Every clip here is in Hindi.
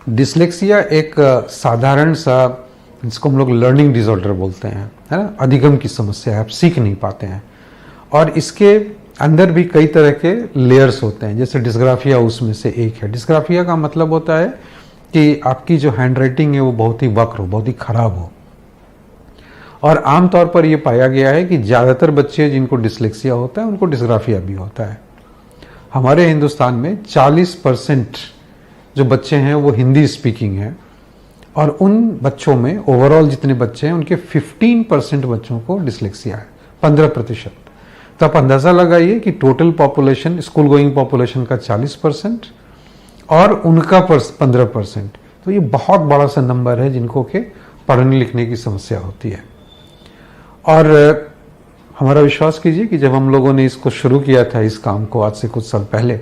डिसलेक्सिया एक साधारण सा, जिसको हम लोग लर्निंग डिसऑर्डर बोलते हैं, है ना, अधिगम की समस्या है, आप सीख नहीं पाते हैं। और इसके अंदर भी कई तरह के लेयर्स होते हैं, जैसे डिस्ग्राफिया उसमें से एक है। डिस्ग्राफिया का मतलब होता है कि आपकी जो हैंड राइटिंग है वो बहुत ही वक्र हो, बहुत ही खराब हो। और आमतौर पर यह पाया गया है कि ज़्यादातर बच्चे जिनको डिसलेक्सिया होता है उनको डिस्ग्राफिया भी होता है। हमारे हिंदुस्तान में 40% जो बच्चे हैं वो हिंदी स्पीकिंग हैं, और उन बच्चों में ओवरऑल जितने बच्चे हैं उनके 15% बच्चों को डिसलेक्सिया है, 15%। तो आप अंदाज़ा लगाइए कि total population, school going population का 40% और उनका 15%, तो ये बहुत बड़ा सा नंबर है जिनको के पढ़ने लिखने की समस्या होती है। और हमारा विश्वास कीजिए कि जब हम लोगों ने इसको शुरू किया था, इस काम को, आज से कुछ साल पहले,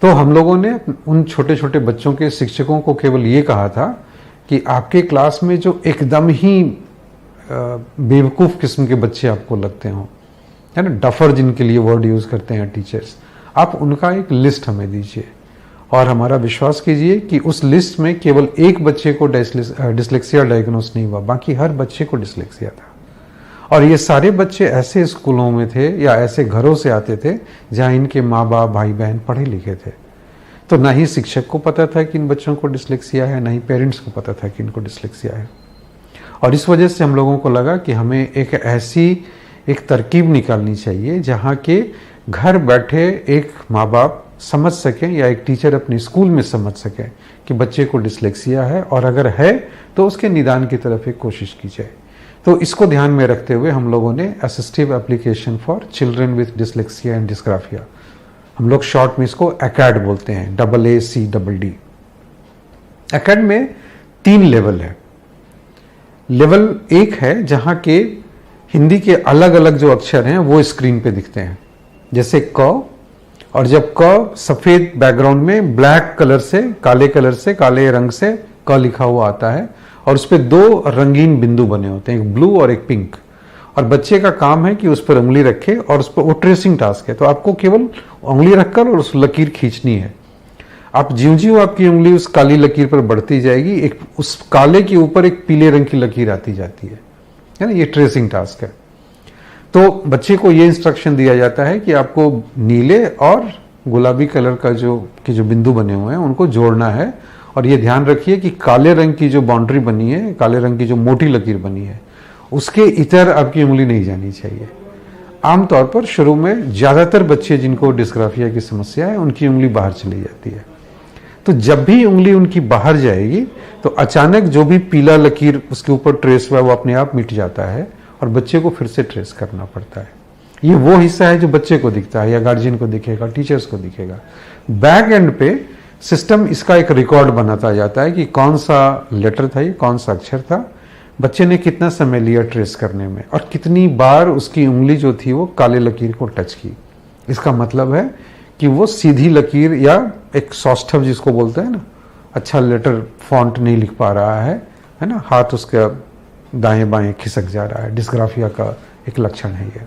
तो हम लोगों ने उन छोटे छोटे बच्चों के शिक्षकों को केवल ये कहा था कि आपके क्लास में जो एकदम ही बेवकूफ़ किस्म के बच्चे आपको लगते हों, है ना, डफर जिनके लिए वर्ड यूज़ करते हैं टीचर्स, आप उनका एक लिस्ट हमें दीजिए। और हमारा विश्वास कीजिए कि उस लिस्ट में केवल एक बच्चे को डिसलेक्सिया डायग्नोस नहीं हुआ, बाकी हर बच्चे को डिसलेक्सिया था। और ये सारे बच्चे ऐसे स्कूलों में थे या ऐसे घरों से आते थे जहाँ इनके माँ बाप, भाई बहन पढ़े लिखे थे। तो ना ही शिक्षक को पता था कि इन बच्चों को डिसलेक्सिया है, ना ही पेरेंट्स को पता था कि इनको डिसलेक्सिया है। और इस वजह से हम लोगों को लगा कि हमें एक तरकीब निकालनी चाहिए जहाँ के घर बैठे एक माँ बाप समझ सकें या एक टीचर अपने स्कूल में समझ सकें कि बच्चे को डिसलेक्सिया है, और अगर है तो उसके निदान की तरफ एक कोशिश की जाए। तो इसको ध्यान में रखते हुए हम लोगों ने assistive application for children with dyslexia and dysgraphia, हम लोग शॉर्ट में इसको ACAD बोलते हैं, AACDD। ACAD में 3 लेवल है। लेवल 1 है जहाँ के हिंदी के अलग अलग जो अक्षर हैं वो स्क्रीन पे दिखते हैं, जैसे क, और जब क सफ़ेद बैकग्राउंड में ब्लैक कलर से, काले रंग से क लिखा हुआ आता है, और उस पर 2 रंगीन बिंदु बने होते हैं, एक ब्लू और एक पिंक। और बच्चे का काम है कि उस पर उंगली रखे, और उस पर वो ट्रेसिंग टास्क है, तो आपको केवल उंगली रखकर और उस लकीर खींचनी है। आप ज्यों-ज्यों आपकी उंगली उस काली लकीर पर बढ़ती जाएगी, एक उस काले के ऊपर एक पीले रंग की लकीर आती जाती है ना, ये ट्रेसिंग टास्क है। तो बच्चे को ये इंस्ट्रक्शन दिया जाता है कि आपको नीले और गुलाबी कलर का जो बिंदु बने हुए हैं उनको जोड़ना है। और ये ध्यान रखिए कि काले रंग की जो बाउंड्री बनी है, काले रंग की जो मोटी लकीर बनी है, उसके इतर आपकी उंगली नहीं जानी चाहिए। आमतौर पर शुरू में ज़्यादातर बच्चे जिनको डिस्ग्राफिया की समस्या है उनकी उंगली बाहर चली जाती है। तो जब भी उंगली उनकी बाहर जाएगी तो अचानक जो भी पीला लकीर उसके ऊपर ट्रेस हुआ वो अपने आप मिट जाता है, और बच्चे को फिर से ट्रेस करना पड़ता है। ये वो हिस्सा है जो बच्चे को दिखता है, या गार्जियन को दिखेगा, टीचर्स को दिखेगा। बैक एंड पे सिस्टम इसका एक रिकॉर्ड बनाता जाता है कि कौन सा लेटर था, ये कौन सा अक्षर था, बच्चे ने कितना समय लिया ट्रेस करने में, और कितनी बार उसकी उंगली जो थी वो काले लकीर को टच की। इसका मतलब है कि वो सीधी लकीर या एक सौष्ठव जिसको बोलते हैं ना, अच्छा लेटर फॉन्ट नहीं लिख पा रहा है ना, हाथ उसका दाएं बाएं खिसक जा रहा है। डिस्ग्राफिया का एक लक्षण है ये।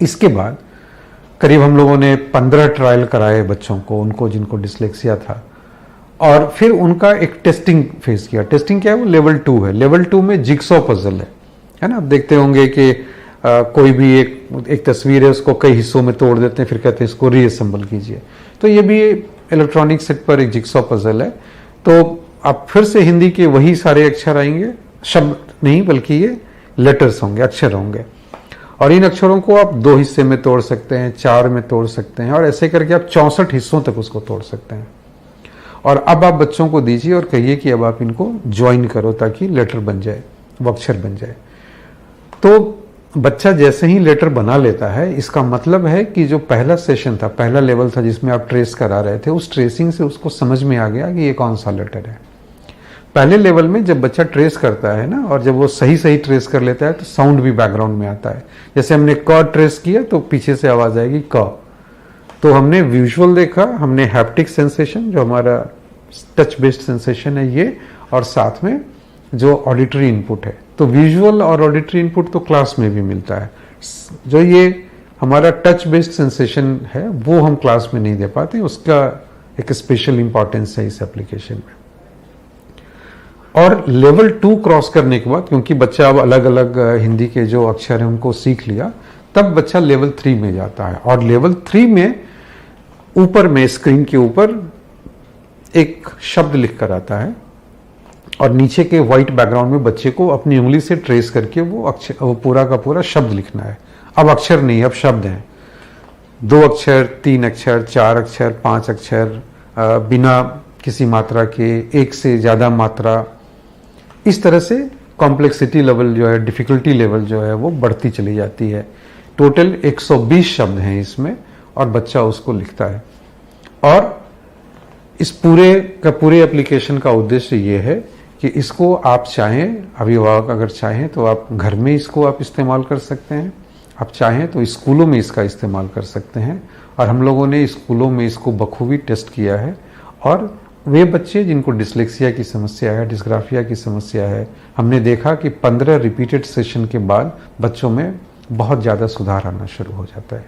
इसके बाद करीब हम लोगों ने 15 ट्रायल कराए बच्चों को, उनको जिनको डिसलेक्सिया था, और फिर उनका एक टेस्टिंग फेज किया। टेस्टिंग क्या है, वो लेवल 2 है। लेवल 2 में जिक्सॉ पजल है ना। आप देखते होंगे कि कोई भी एक तस्वीर है, उसको कई हिस्सों में तोड़ देते हैं, फिर कहते हैं इसको रीअसेंबल कीजिए। तो ये भी इलेक्ट्रॉनिक सेट पर एक जिक्सॉ पजल है। तो अब फिर से हिंदी के वही सारे अक्षर आएंगे, शब्द नहीं बल्कि ये लेटर्स होंगे, अक्षर होंगे, और इन अक्षरों को आप 2 हिस्से में तोड़ सकते हैं, 4 में तोड़ सकते हैं, और ऐसे करके आप 64 हिस्सों तक उसको तोड़ सकते हैं। और अब आप बच्चों को दीजिए और कहिए कि अब आप इनको ज्वाइन करो ताकि लेटर बन जाए, वो अक्षर बन जाए। तो बच्चा जैसे ही लेटर बना लेता है, इसका मतलब है कि जो पहला सेशन था, पहला लेवल था जिसमें आप ट्रेस करा रहे थे, उस ट्रेसिंग से उसको समझ में आ गया कि ये कौन सा लेटर है। पहले लेवल में जब बच्चा ट्रेस करता है ना, और जब वो सही सही ट्रेस कर लेता है तो साउंड भी बैकग्राउंड में आता है। जैसे हमने क ट्रेस किया तो पीछे से आवाज आएगी क। तो हमने विजुअल देखा, हमने हैप्टिक सेंसेशन जो हमारा टच बेस्ड सेंसेशन है ये, और साथ में जो ऑडिटरी इनपुट है। तो विजुअल और ऑडिटरी इनपुट तो क्लास में भी मिलता है। जो ये हमारा टच बेस्ड सेंसेशन है वो हम क्लास में नहीं दे पाते, उसका एक स्पेशल इंपॉर्टेंस है इस एप्लीकेशन में। और लेवल 2 क्रॉस करने के बाद, क्योंकि बच्चा अब अलग अलग हिंदी के जो अक्षर हैं उनको सीख लिया, तब बच्चा लेवल 3 में जाता है। और लेवल 3 में ऊपर में स्क्रीन के ऊपर एक शब्द लिख कर आता है, और नीचे के व्हाइट बैकग्राउंड में बच्चे को अपनी उंगली से ट्रेस करके वो पूरा का पूरा शब्द लिखना है। अब अक्षर नहीं, अब शब्द हैं। 2 अक्षर, 3 अक्षर, 4 अक्षर, 5 अक्षर, बिना किसी मात्रा के, एक से ज़्यादा मात्रा। इस तरह से कॉम्प्लेक्सिटी लेवल जो है, डिफ़िकल्टी लेवल जो है वो बढ़ती चली जाती है। टोटल 120 शब्द हैं इसमें, और बच्चा उसको लिखता है। और इस पूरे एप्लीकेशन का उद्देश्य ये है कि इसको आप चाहें, अभिभावक अगर चाहें तो आप घर में इसको आप इस्तेमाल कर सकते हैं, आप चाहें तो स्कूलों में इसका इस्तेमाल कर सकते हैं। और हम लोगों ने स्कूलों में इसको बखूबी टेस्ट किया है, और वे बच्चे जिनको डिस्लेक्सिया की समस्या है, डिस्ग्राफिया की समस्या है, हमने देखा कि 15 रिपीटेड सेशन के बाद बच्चों में बहुत ज़्यादा सुधार आना शुरू हो जाता है।